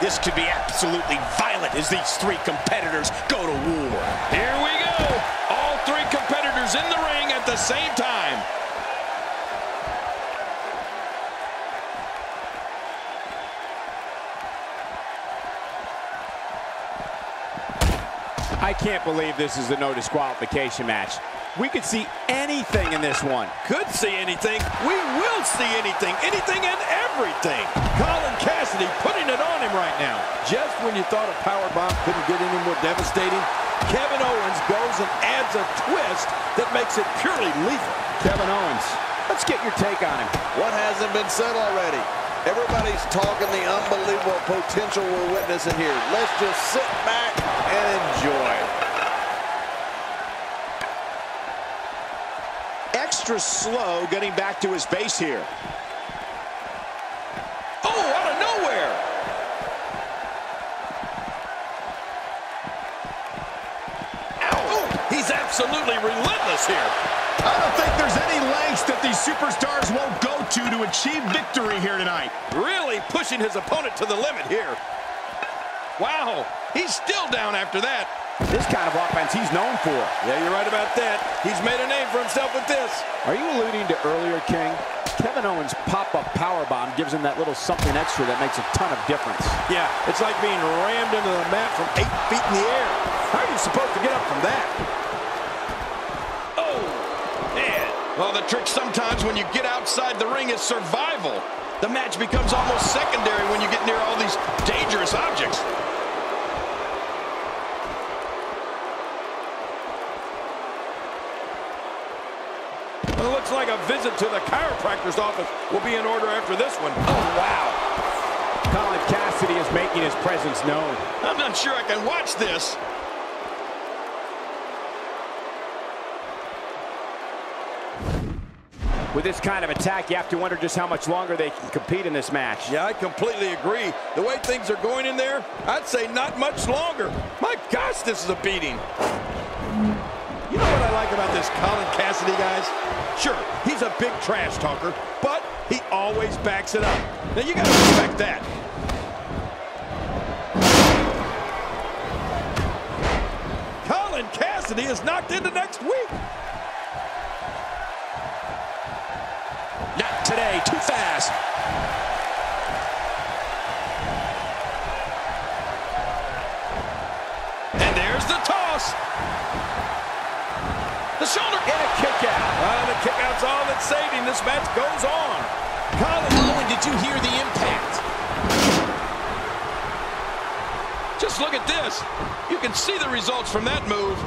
This could be absolutely violent as these three competitors go to war. Here we go. All three competitors in the ring at the same time. I can't believe this is a no disqualification match. We could see anything in this one. Could see anything. We will see anything. Anything and everything. Colin Cassidy putting it on him right now. Just when you thought a powerbomb couldn't get any more devastating, Kevin Owens goes and adds a twist that makes it purely lethal. Kevin Owens, let's get your take on him. What hasn't been said already? Everybody's talking the unbelievable potential we're witnessing here. Let's just sit back and enjoy. Extra slow getting back to his base here. Oh, out of nowhere. Ow. Oh, he's absolutely relentless here. I don't think there's any lengths that these superstars won't go to achieve victory here tonight. Really pushing his opponent to the limit here. Wow, he's still down after that. This kind of offense he's known for. Yeah, you're right about that. He's made a name for himself with this. Are you alluding to earlier, King? Kevin Owens' pop-up powerbomb gives him that little something extra that makes a ton of difference. Yeah, it's like being rammed into the mat from 8 feet in the air. How are you supposed to get up from that? Oh, man. Well, the trick sometimes when you get outside the ring is survival. The match becomes almost secondary when you get near all these dangerous objects. Well, it looks like a visit to the chiropractor's office will be in order after this one. Oh, wow. Colin Cassidy is making his presence known. I'm not sure I can watch this. With this kind of attack, you have to wonder just how much longer they can compete in this match. Yeah, I completely agree. The way things are going in there, I'd say not much longer. My gosh, this is a beating. You know what I like about this Colin Cassidy, guys? Sure, he's a big trash talker, but he always backs it up. Now, you got to respect that. Colin Cassidy is knocked into next week. Not today, too fast. And there's the toss. The shoulder and a kick out. The kick out's all that saved him. This match goes on. Colin, did you hear the impact? Just look at this. You can see the results from that move.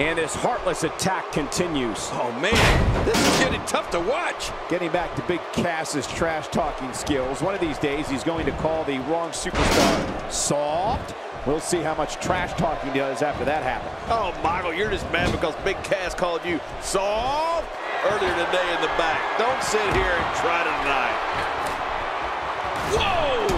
And this heartless attack continues. Oh, man, this is getting tough to watch. Getting back to Big Cass's trash-talking skills. One of these days, he's going to call the wrong superstar soft. We'll see how much trash-talking he does after that happens. Oh, Michael, you're just mad because Big Cass called you soft earlier today in the back. Don't sit here and try to deny it. Whoa!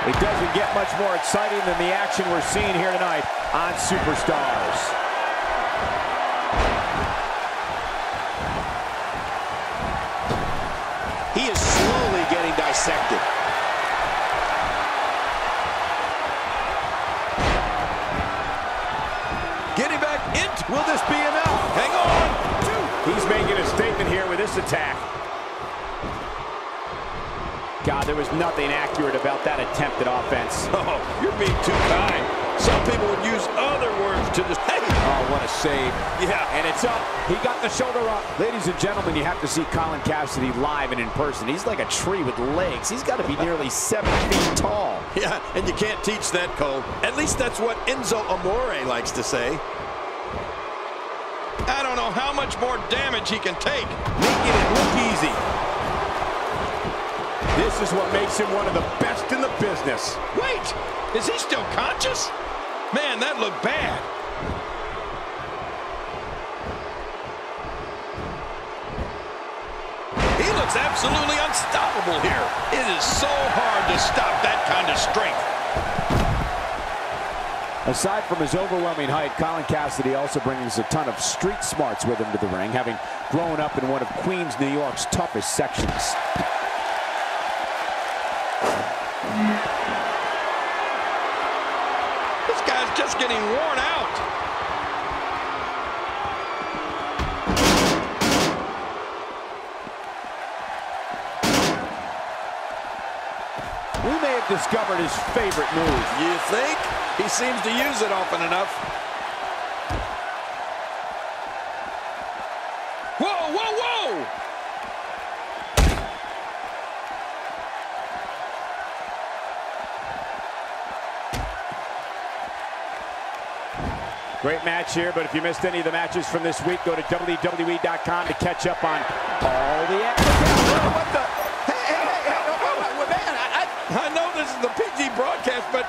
It doesn't get much more exciting than the action we're seeing here tonight on Superstars. He is slowly getting dissected. Getting back into. Will this be enough? Hang on. He's making a statement here with this attack. God, there was nothing accurate about that attempt at offense. Oh, you're being too kind. Some people would use other words to just, hey. Oh, what a save. Yeah. And it's up. He got the shoulder up. Ladies and gentlemen, you have to see Colin Cassidy live and in person. He's like a tree with legs. He's got to be nearly 7 feet tall. Yeah, and you can't teach that, Cole. At least that's what Enzo Amore likes to say. I don't know how much more damage he can take. Making it look easy. This is what makes him one of the best in the business. Wait, is he still conscious? Man, that looked bad. He looks absolutely unstoppable here. It is so hard to stop that kind of strength. Aside from his overwhelming height, Colin Cassidy also brings a ton of street smarts with him to the ring, having grown up in one of Queens, New York's toughest sections. This guy's just getting worn out. We may have discovered his favorite move. You think? He seems to use it often enough. Whoa, whoa, whoa! Great match here, but if you missed any of the matches from this week, go to WWE.com to catch up on all the action. What the? I know this is the PG broadcast, but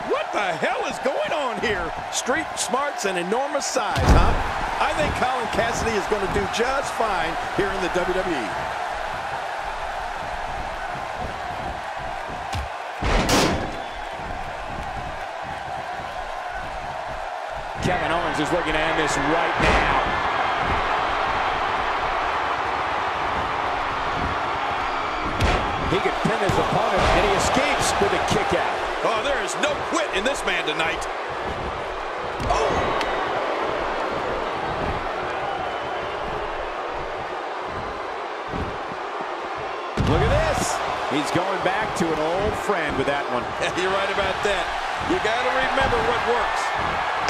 what the hell is going on here? Street smarts and enormous size, huh? I think Colin Cassidy is going to do just fine here in the WWE. Kevin Owens is looking to end this right now. He could pin his opponent, and he escapes with a kick out. Oh, there is no quit in this man tonight. Oh! Look at this. He's going back to an old friend with that one. You're right about that. You got to remember what works.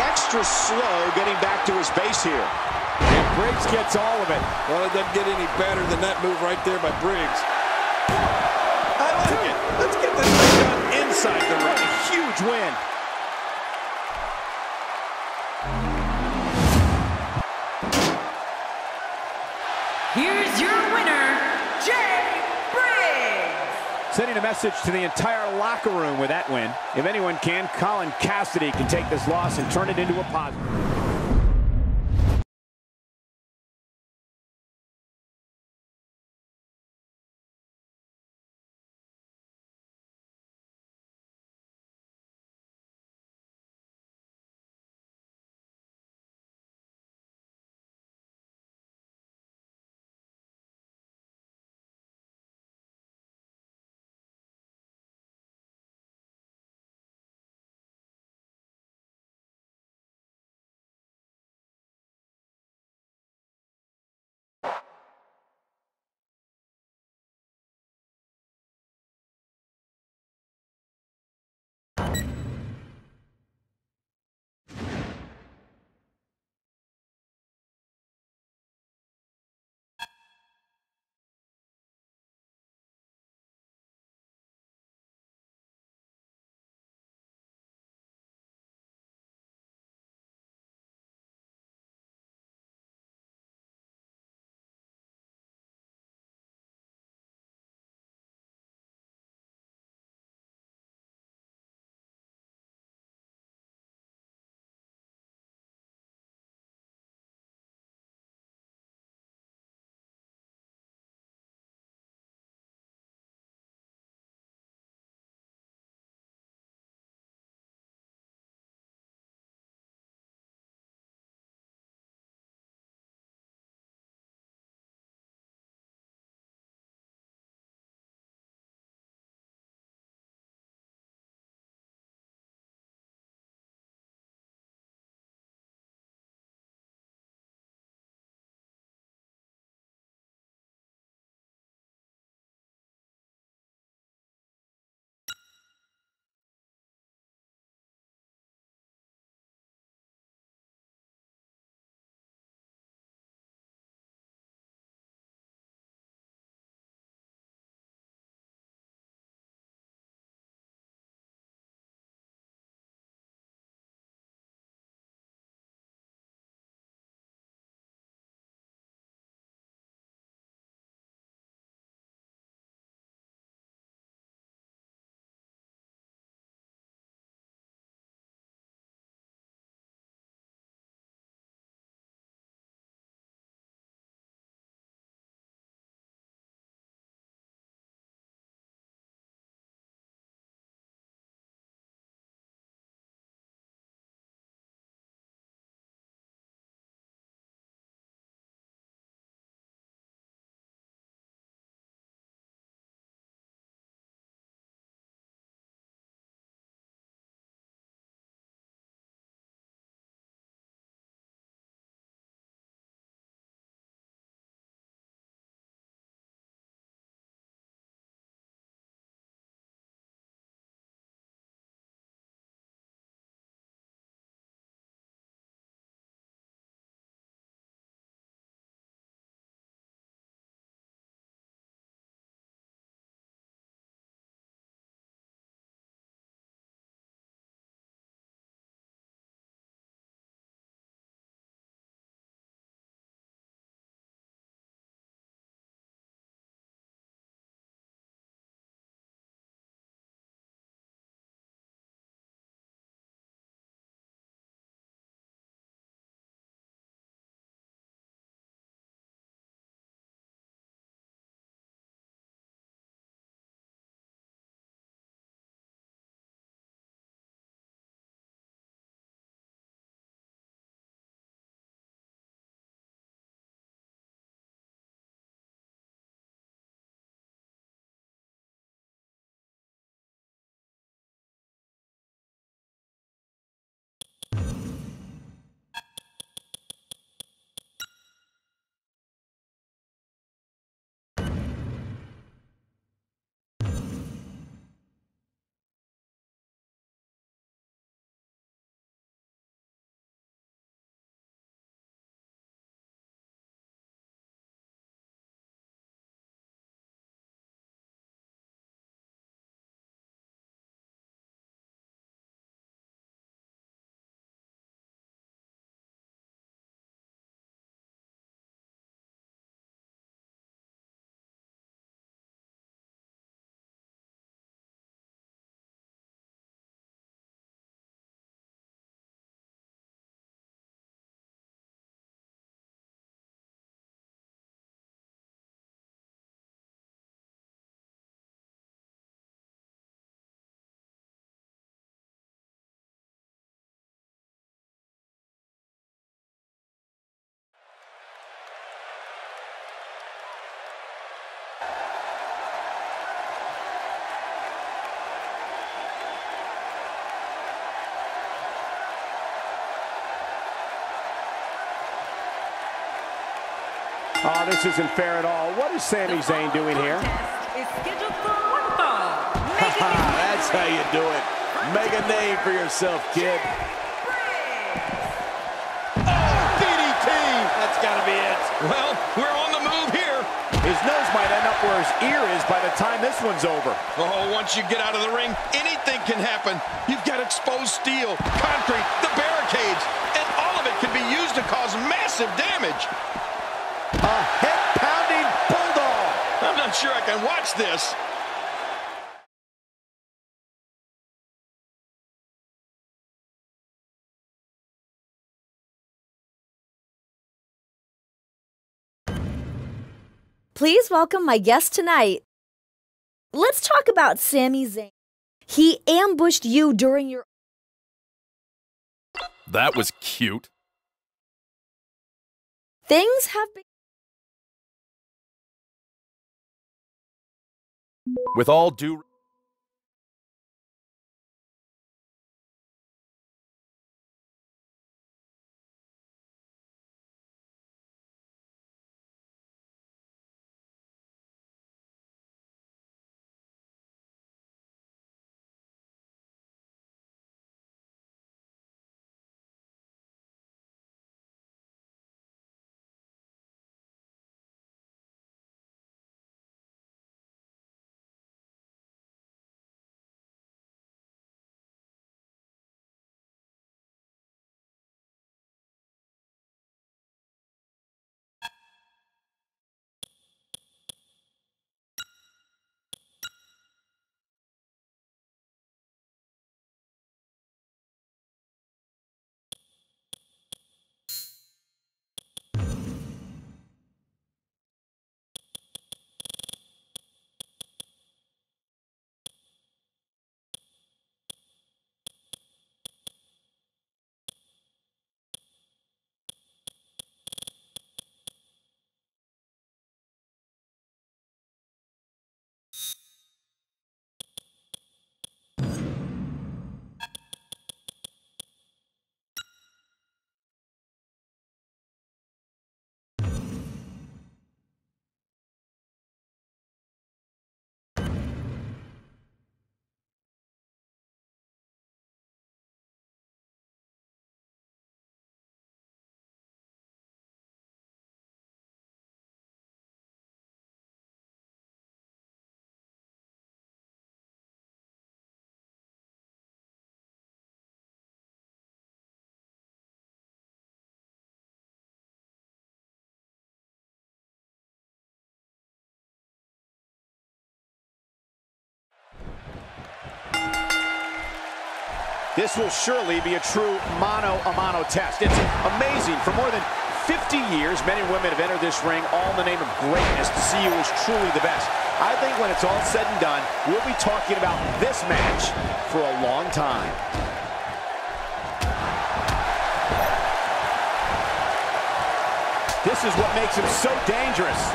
Extra slow getting back to his base here. And Briggs gets all of it. Well, it doesn't get any better than that move right there by Briggs. I like it. Let's get this thing done inside the ring. A huge win. Here's your winner, Jay Briggs. Sending a message to the entire locker room with that win. If anyone can, Colin Cassidy can take this loss and turn it into a positive. Oh, this isn't fair at all. What is Sami Zayn doing here? Is scheduled for one fall. That's how you do it. Make a name for yourself, kid. DDT! That's got to be it. Well, we're on the move here. His nose might end up where his ear is by the time this one's over. Oh, once you get out of the ring, anything can happen. You've got exposed steel, concrete, the barricades, and all of it can be used to cause massive damage. A head-pounding bulldog. I'm not sure I can watch this. Please welcome my guest tonight. Let's talk about Sami Zayn. He ambushed you during your... That was cute. Things have been... With all due... This will surely be a true mano-a-mano test. It's amazing. For more than 50 years, men and women have entered this ring all in the name of greatness to see who is truly the best. I think when it's all said and done, we'll be talking about this match for a long time. This is what makes him so dangerous.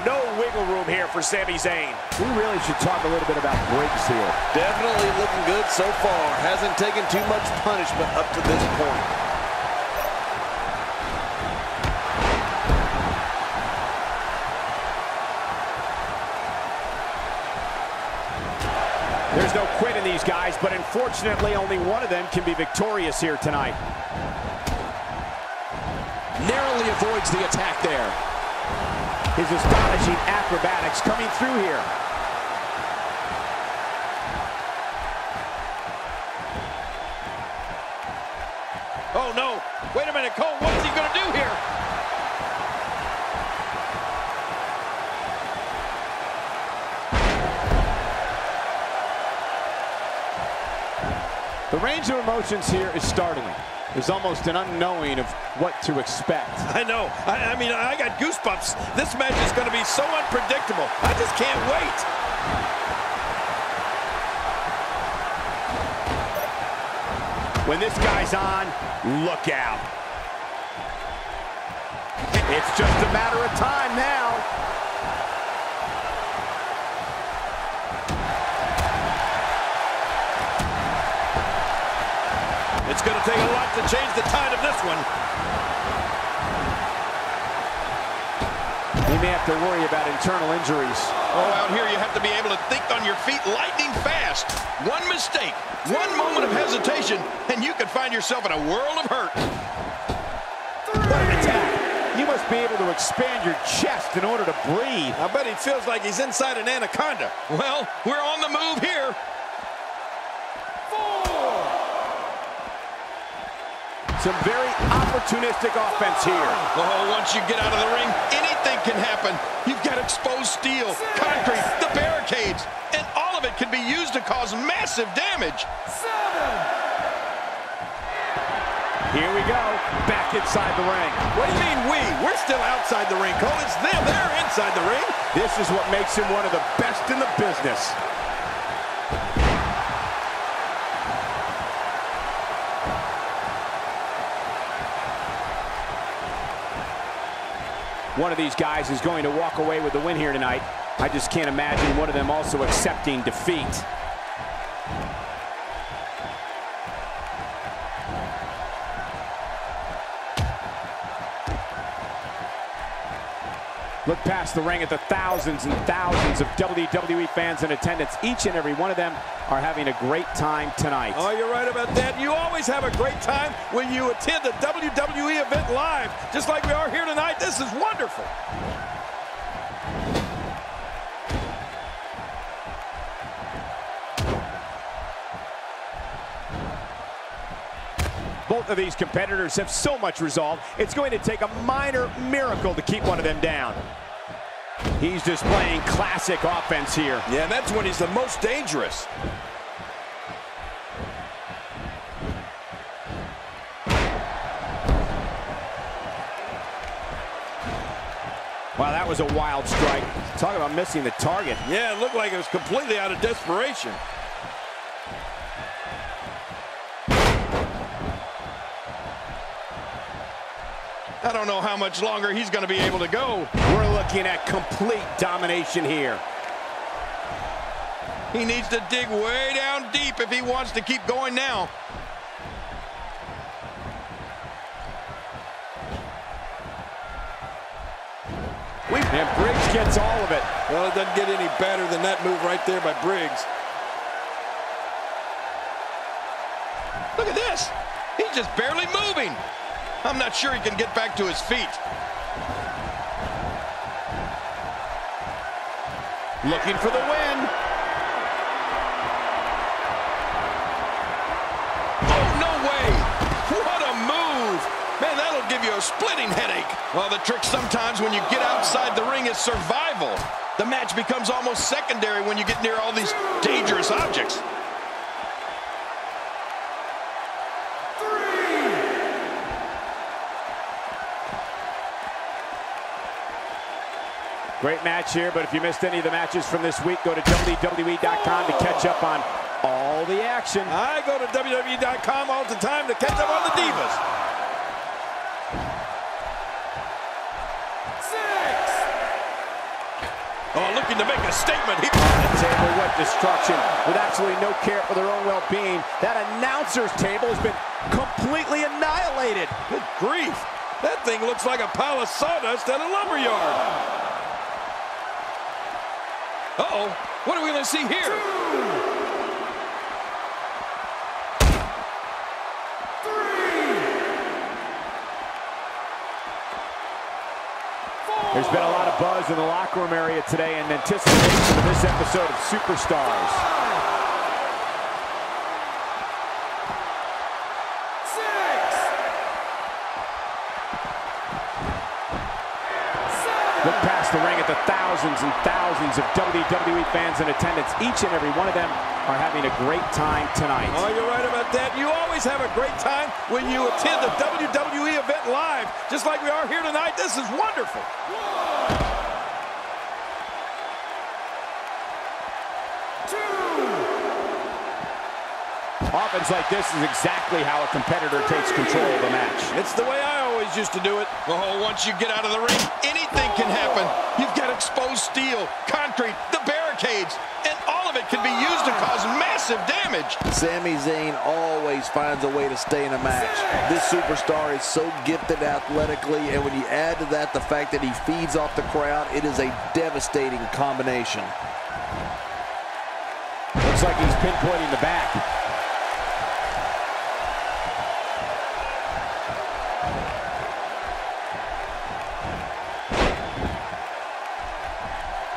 No wiggle room here for Sami Zayn. We really should talk a little bit about Briggs here. Definitely looking good so far. Hasn't taken too much punishment up to this point. There's no quit in these guys, but unfortunately only one of them can be victorious here tonight. Narrowly avoids the attack there. His astonishing acrobatics coming through here. Oh, no. Wait a minute, Cole. What's he going to do here? The range of emotions here is startling. There's almost an unknowing of what to expect. I know. I mean, I got goosebumps. This match is going to be so unpredictable. I just can't wait. When this guy's on, look out. It's just a matter of time now. It's going to take a lot to change the tide of this one. He may have to worry about internal injuries. Oh, out here you have to be able to think on your feet lightning fast. One mistake, one moment of hesitation, and you could find yourself in a world of hurt. What an attack. You must be able to expand your chest in order to breathe. I bet he feels like he's inside an anaconda. Well, we're on the move here. Some very opportunistic offense here. Oh, once you get out of the ring, anything can happen. You've got exposed steel, concrete, the barricades, and all of it can be used to cause massive damage. Here we go, back inside the ring. What do you mean we? We're still outside the ring, Cole. It's them. They're inside the ring. This is what makes him one of the best in the business. One of these guys is going to walk away with the win here tonight. I just can't imagine one of them also accepting defeat. Look past the ring at the thousands and thousands of WWE fans in attendance. Each and every one of them are having a great time tonight. Oh, you're right about that. You always have a great time when you attend a WWE event live. Just like we are here tonight. This is wonderful. Both of these competitors have so much resolve, it's going to take a minor miracle to keep one of them down. He's displaying classic offense here. Yeah, that's when he's the most dangerous. Wow, that was a wild strike. Talk about missing the target. Yeah, it looked like it was completely out of desperation. I don't know how much longer he's going to be able to go. We're looking at complete domination here. He needs to dig way down deep if he wants to keep going now. And Briggs gets all of it. Well, it doesn't get any better than that move right there by Briggs. Look at this. He's just barely moving. I'm not sure he can get back to his feet. Looking for the win. Oh, no way. What a move. Man, that'll give you a splitting headache. Well, the trick sometimes when you get outside the ring is survival. The match becomes almost secondary when you get near all these dangerous objects. Great match here, but if you missed any of the matches from this week, go to WWE.com to catch up on all the action. I go to WWE.com all the time to catch up on the Divas. 6. Oh, looking to make a statement here. On the table, what destruction. With absolutely no care for their own well-being. That announcer's table has been completely annihilated. Good grief. That thing looks like a pile of sawdust at a lumberyard. Uh-oh, what are we going to see here? 2, 3. There's been a lot of buzz in the locker room area today in anticipation of this episode of Superstars. 6. Look past the ring at the thousands and thousands of WWE fans in attendance. Each and every one of them are having a great time tonight. Oh, you're right about that. You always have a great time when you attend a WWE event live. Just like we are here tonight. This is wonderful. 1, 2. Offense like this is exactly how a competitor takes control of a match. It's the way I always used to do it. Oh, once you get out of the ring, anything can happen. You've got exposed steel, concrete, the barricade. barricades, and all of it can be used to cause massive damage. Sami Zayn always finds a way to stay in a match. This superstar is so gifted athletically, and when you add to that the fact that he feeds off the crowd, it is a devastating combination. Looks like he's pinpointing the back.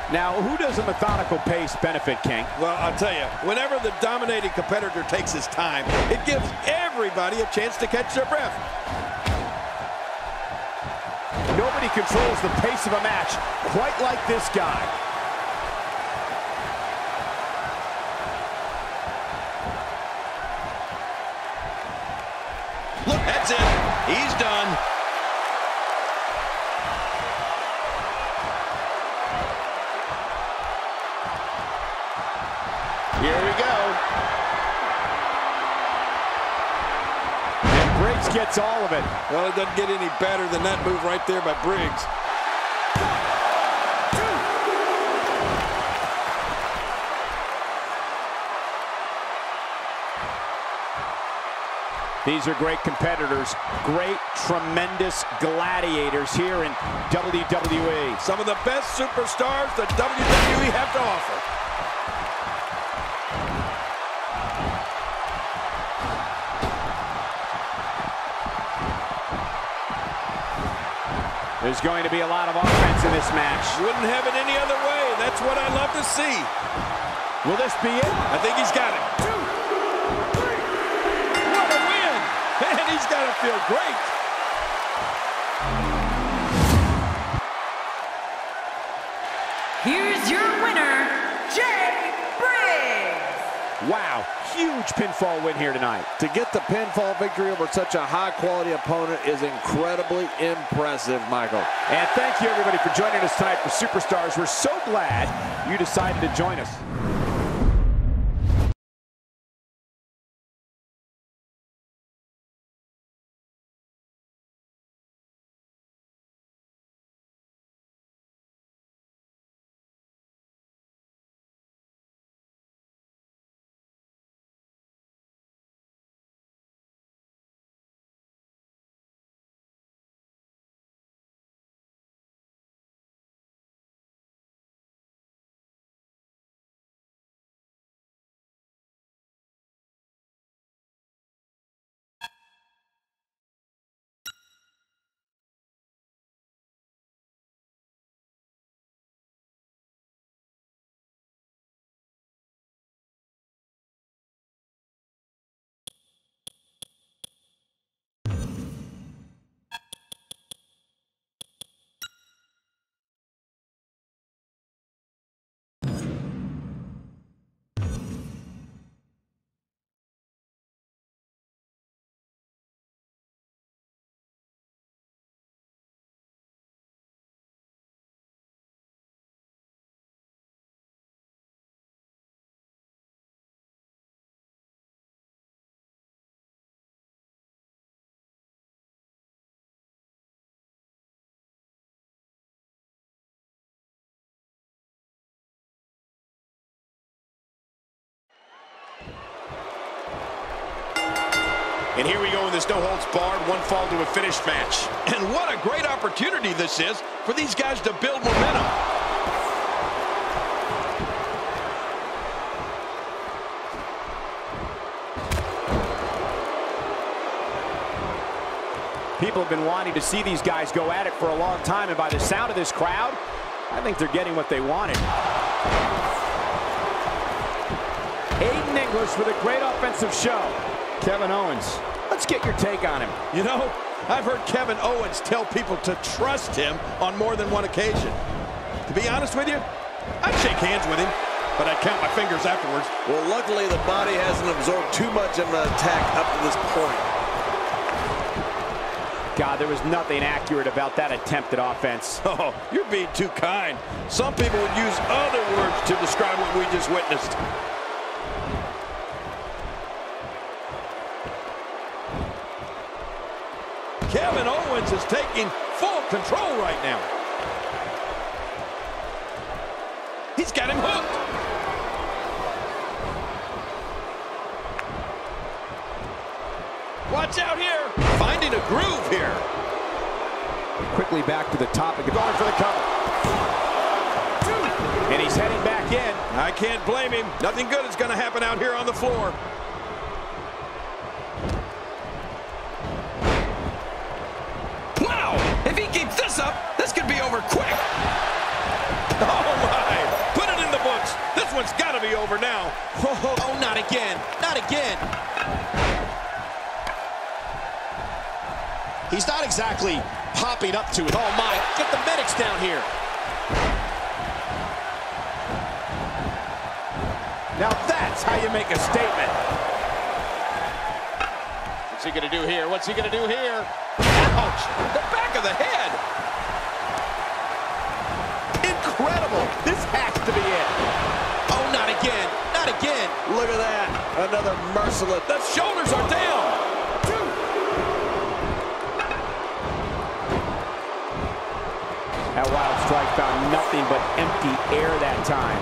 Now, who does a methodical pace benefit, King? Well, I'll tell you, whenever the dominating competitor takes his time, it gives everybody a chance to catch their breath. Nobody controls the pace of a match quite like this guy. Look, that's it. He's done. Here we go. And Briggs gets all of it. Well, it doesn't get any better than that move right there by Briggs. These are great competitors, great, tremendous gladiators here in WWE. Some of the best superstars that WWE have to offer. There's going to be a lot of offense in this match. Wouldn't have it any other way. That's what I love to see. Will this be it? I think he's got it. 2, 3. What a win! And he's got to feel great. Here's your winner, Jay Briggs. Wow, huge pinfall win here tonight. To get the pinfall victory over such a high-quality opponent is incredibly impressive, Michael. And thank you, everybody, for joining us tonight for Superstars. We're so glad you decided to join us. And here we go in this no-holds-barred, one-fall to a finish match. And what a great opportunity this is for these guys to build momentum. People have been wanting to see these guys go at it for a long time, and by the sound of this crowd, I think they're getting what they wanted. Aiden English with a great offensive show. Kevin Owens, let's get your take on him. You know, I've heard Kevin Owens tell people to trust him on more than one occasion. To be honest with you, I'd shake hands with him, but I'd count my fingers afterwards. Well, luckily the body hasn't absorbed too much of an attack up to this point. God, there was nothing accurate about that attempted offense. Oh, you're being too kind. Some people would use other words to describe what we just witnessed. Kevin Owens is taking full control right now. He's got him hooked. Watch out here. Finding a groove here. Quickly back to the top and going for the cover. And he's heading back in. I can't blame him. Nothing good is going to happen out here on the floor. Wow! If he keeps this up, this could be over quick. Oh, my. Put it in the books. This one's got to be over now. Oh, not again. Not again. He's not exactly popping up to it. Oh, my. Get the medics down here. Now that's how you make a statement. What's he going to do here? What's he going to do here? Ouch! The back of the head. Incredible. This has to be it. Oh, not again. Not again. Look at that. Another merciless. The shoulders are down. That wild strike found nothing but empty air that time.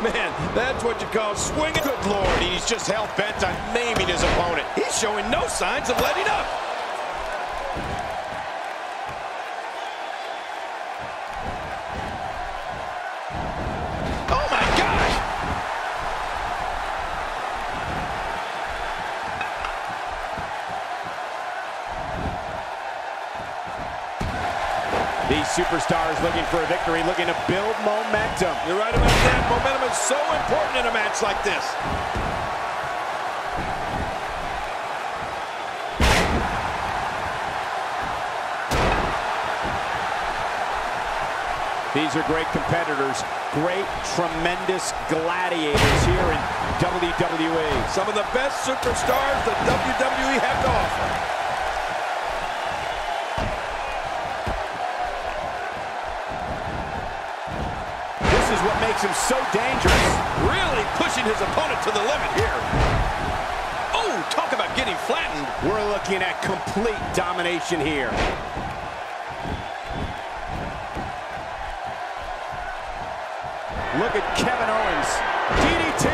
Man, that's what you call swinging. Good Lord, he's just hell-bent on maiming his opponent. He's showing no signs of letting up. Oh, my gosh! These superstars looking for a victory, looking to build momentum. You're right about that. Momentum is so important in a match like this. These are great competitors, great, tremendous gladiators here in WWE. Some of the best superstars that WWE have to offer. This is what makes him so dangerous. Really pushing his opponent to the limit here. Oh, talk about getting flattened. We're looking at complete domination here. Look at Kevin Owens. DDT.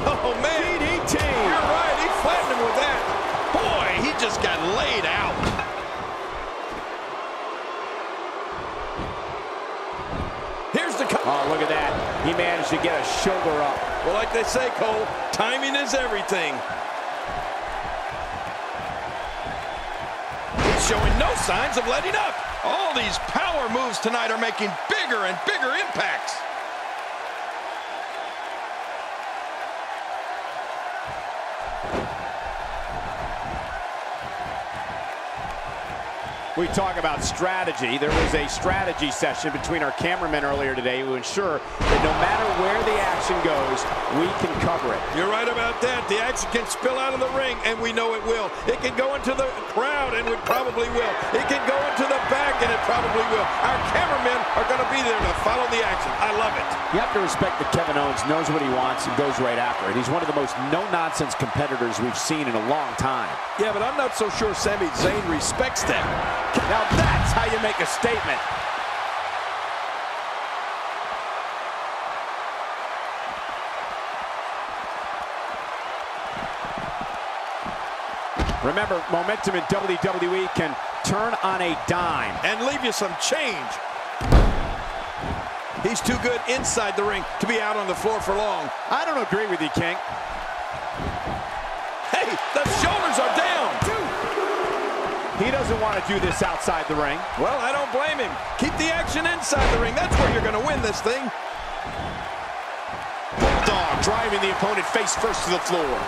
Oh, man. DDT. You're right. He flattened him with that. Boy, he just got laid out. Here's the... Oh, look at that. He managed to get a shoulder up. Well, like they say, Cole, timing is everything. He's showing no signs of letting up. All these power moves tonight are making bigger and bigger impacts. We talk about strategy. There was a strategy session between our cameramen earlier today to ensure that no matter where the action goes, we can cover it. You're right about that. The action can spill out of the ring, and we know it will. It can go into the crowd, and it probably will. It can go into the back, and it probably will. Our cameramen are going to be there to follow the action. I love it. You have to respect that Kevin Owens knows what he wants and goes right after it. He's one of the most no-nonsense competitors we've seen in a long time. Yeah, but I'm not so sure Sami Zayn respects that. Now that's how you make a statement. Remember, momentum in WWE can turn on a dime. And leave you some change. He's too good inside the ring to be out on the floor for long. I don't agree with you, King. Hey, the shoulders are down. He doesn't want to do this outside the ring. Well, I don't blame him. Keep the action inside the ring. That's where you're going to win this thing. Bulldog driving the opponent face first to the floor.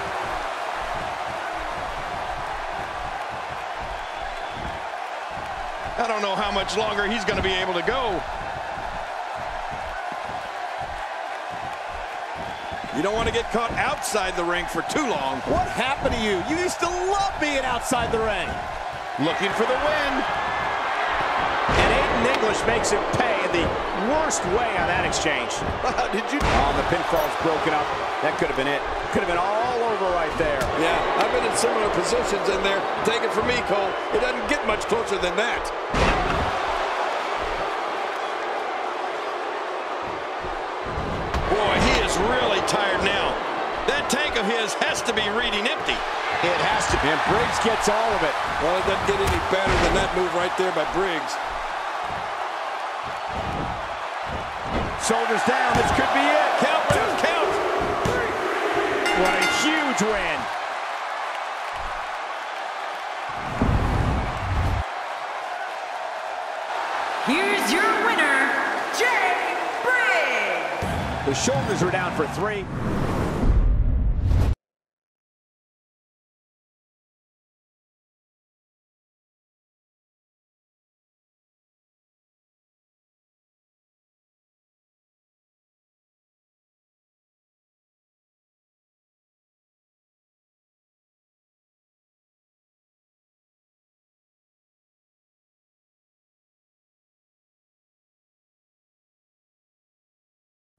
I don't know how much longer he's going to be able to go. You don't want to get caught outside the ring for too long. What happened to you? You used to love being outside the ring. Looking for the win. And Aiden English makes him pay in the worst way on that exchange. Did you? Oh, the pinfall's broken up. That could have been it. Could have been all over right there. Yeah, I've been in similar positions in there. Take it from me, Cole. It doesn't get much closer than that. Boy, he is really tired now. That tank of his has to be reading empty. It has to. And Briggs gets all of it. Well, it doesn't get any better than that move right there by Briggs. Shoulders down. This could be it. Count, count. What a huge win. Here's your winner, Jay Briggs. The shoulders are down for 3.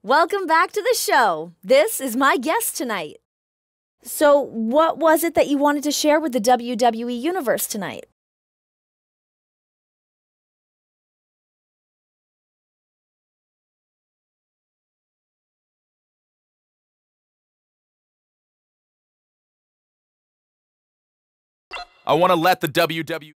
Welcome back to the show. This is my guest tonight. So, what was it that you wanted to share with the WWE Universe tonight? I want to let the WWE